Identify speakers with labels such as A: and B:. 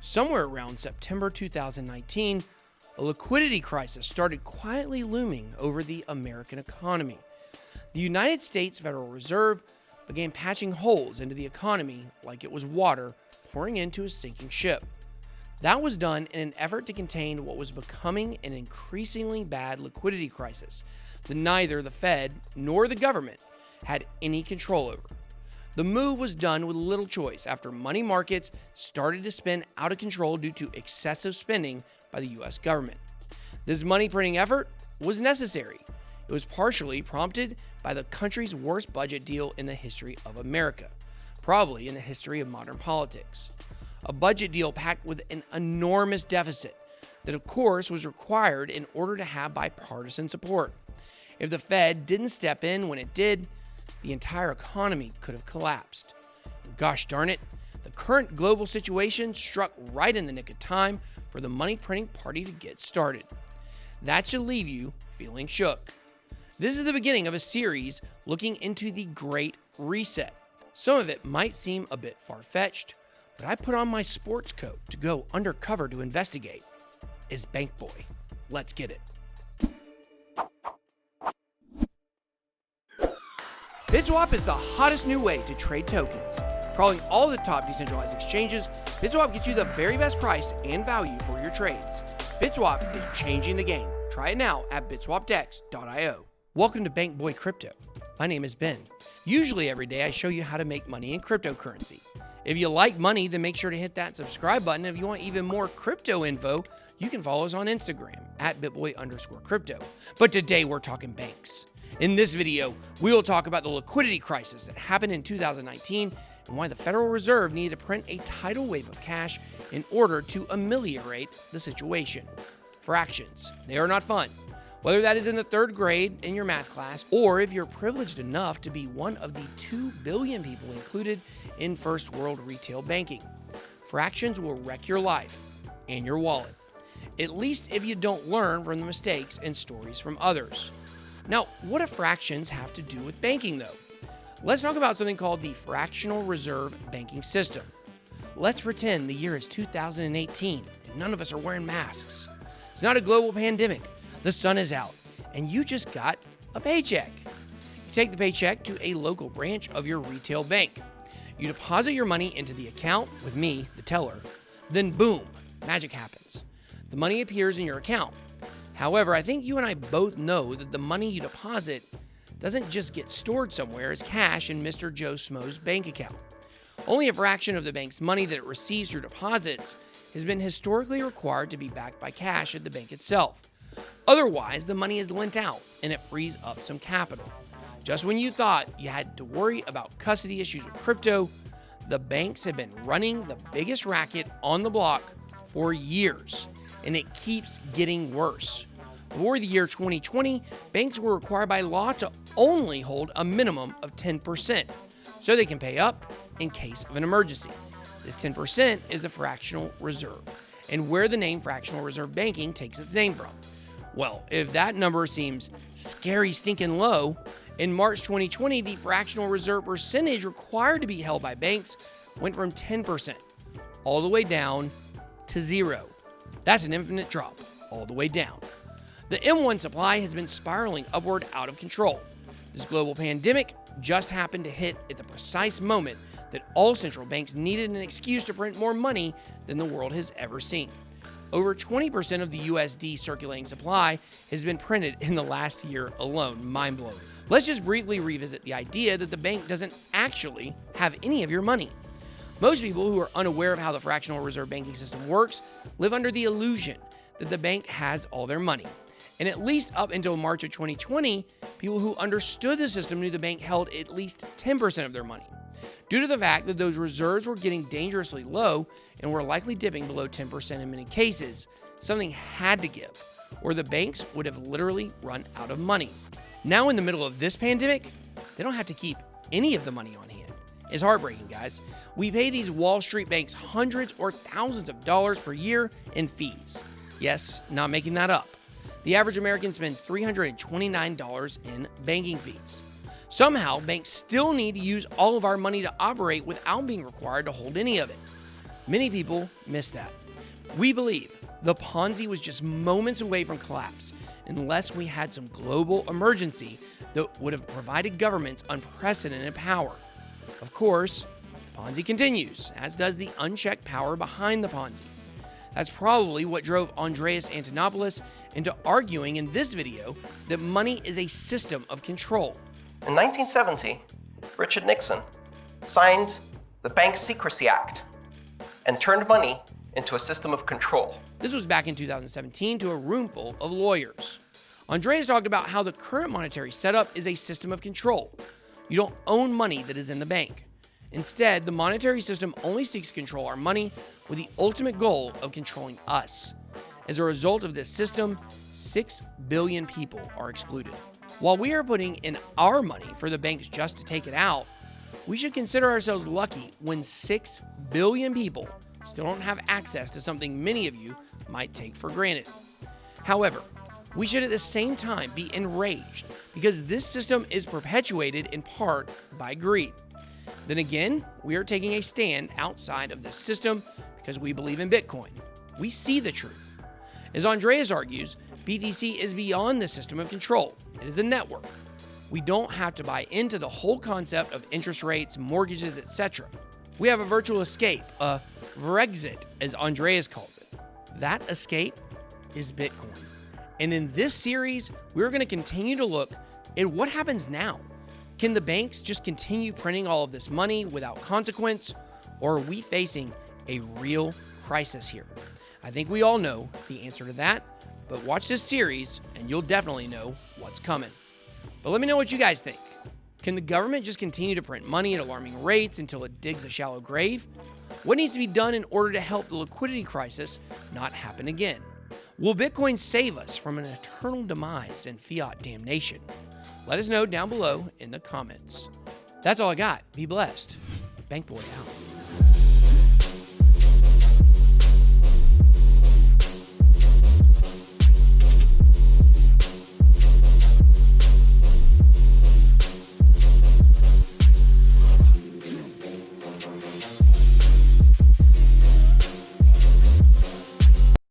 A: Somewhere around September 2019, a liquidity crisis started quietly looming over the American economy. The United States Federal Reserve began patching holes into the economy like it was water pouring into a sinking ship. That was done in an effort to contain what was becoming an increasingly bad liquidity crisis that neither the Fed nor the government had any control over. The move was done with little choice after money markets started to spin out of control due to excessive spending by the US government. This money printing effort was necessary. It was partially prompted by the country's worst budget deal in the history of America, probably in the history of modern politics. A budget deal packed with an enormous deficit that, of course, was required in order to have bipartisan support. If the Fed didn't step in when it did, the entire economy could have collapsed. And gosh darn it, the current global situation struck right in the nick of time for the money printing party to get started. That should leave you feeling shook. This is the beginning of a series looking into the Great Reset. Some of it might seem a bit far-fetched, but I put on my sports coat to go undercover to investigate. Is Bank Boy. Let's get it. BitSwap is the hottest new way to trade tokens. Crawling all the top decentralized exchanges, BitSwap gets you the very best price and value for your trades. BitSwap is changing the game. Try it now at bitswapdex.io. Welcome to Bank Boy Crypto. My name is Ben. Usually every day I show you how to make money in cryptocurrency. If you like money, then make sure to hit that subscribe button. If you want even more crypto info, you can follow us on Instagram at bitboy_crypto. But today we're talking banks. In this video, we will talk about the liquidity crisis that happened in 2019 and why the Federal Reserve needed to print a tidal wave of cash in order to ameliorate the situation. Fractions, they are not fun. Whether that is in the third grade in your math class, or if you're privileged enough to be one of the 2 billion people included in first world retail banking. Fractions will wreck your life and your wallet, at least if you don't learn from the mistakes and stories from others. Now, what do fractions have to do with banking, though? Let's talk about something called the fractional reserve banking system. Let's pretend the year is 2018 and none of us are wearing masks. It's not a global pandemic. The sun is out, and you just got a paycheck. You take the paycheck to a local branch of your retail bank. You deposit your money into the account with me, the teller. Then boom, magic happens. The money appears in your account. However, I think you and I both know that the money you deposit doesn't just get stored somewhere as cash in Mr. Joe Schmo's bank account. Only a fraction of the bank's money that it receives through deposits has been historically required to be backed by cash at the bank itself. Otherwise, the money is lent out and it frees up some capital. Just when you thought you had to worry about custody issues with crypto, the banks have been running the biggest racket on the block for years, and it keeps getting worse. Before the year 2020, banks were required by law to only hold a minimum of 10%, so they can pay up in case of an emergency. This 10% is the fractional reserve, and where the name fractional reserve banking takes its name from. Well, if that number seems scary stinking low, in March 2020, the fractional reserve percentage required to be held by banks went from 10% all the way down to 0. That's an infinite drop all the way down. The M1 supply has been spiraling upward out of control. This global pandemic just happened to hit at the precise moment that all central banks needed an excuse to print more money than the world has ever seen. Over 20% of the USD circulating supply has been printed in the last year alone. Mind-blowing. Let's just briefly revisit the idea that the bank doesn't actually have any of your money. Most people who are unaware of how the fractional reserve banking system works live under the illusion that the bank has all their money. And at least up until March of 2020, people who understood the system knew the bank held at least 10% of their money. Due to the fact that those reserves were getting dangerously low and were likely dipping below 10% in many cases, something had to give, or the banks would have literally run out of money. Now in the middle of this pandemic, they don't have to keep any of the money on hand. It's heartbreaking, guys. We pay these Wall Street banks hundreds or thousands of dollars per year in fees. Yes, not making that up. The average American spends $329 in banking fees. Somehow, banks still need to use all of our money to operate without being required to hold any of it. Many people miss that. We believe the Ponzi was just moments away from collapse unless we had some global emergency that would have provided governments unprecedented power. Of course, the Ponzi continues, as does the unchecked power behind the Ponzi. That's probably what drove Andreas Antonopoulos into arguing in this video that money is a system of control.
B: In 1970, Richard Nixon signed the Bank Secrecy Act and turned money into a system of control.
A: This was back in 2017 to a room full of lawyers. Andreas talked about how the current monetary setup is a system of control. You don't own money that is in the bank. Instead, the monetary system only seeks to control our money with the ultimate goal of controlling us. As a result of this system, 6 billion people are excluded. While we are putting in our money for the banks just to take it out, we should consider ourselves lucky when 6 billion people still don't have access to something many of you might take for granted. However, we should at the same time be enraged because this system is perpetuated in part by greed. Then again, we are taking a stand outside of this system because we believe in Bitcoin. We see the truth. As Andreas argues, BTC is beyond the system of control. It is a network. We don't have to buy into the whole concept of interest rates, mortgages, etc. We have a virtual escape, a Brexit, as Andreas calls it. That escape is Bitcoin. And in this series, we're going to continue to look at what happens now. Can the banks just continue printing all of this money without consequence, or are we facing a real crisis here? I think we all know the answer to that, but watch this series and you'll definitely know what's coming. But let me know what you guys think. Can the government just continue to print money at alarming rates until it digs a shallow grave? What needs to be done in order to help the liquidity crisis not happen again? Will Bitcoin save us from an eternal demise and fiat damnation? Let us know down below in the comments. That's all I got. Be blessed. Bankboy out.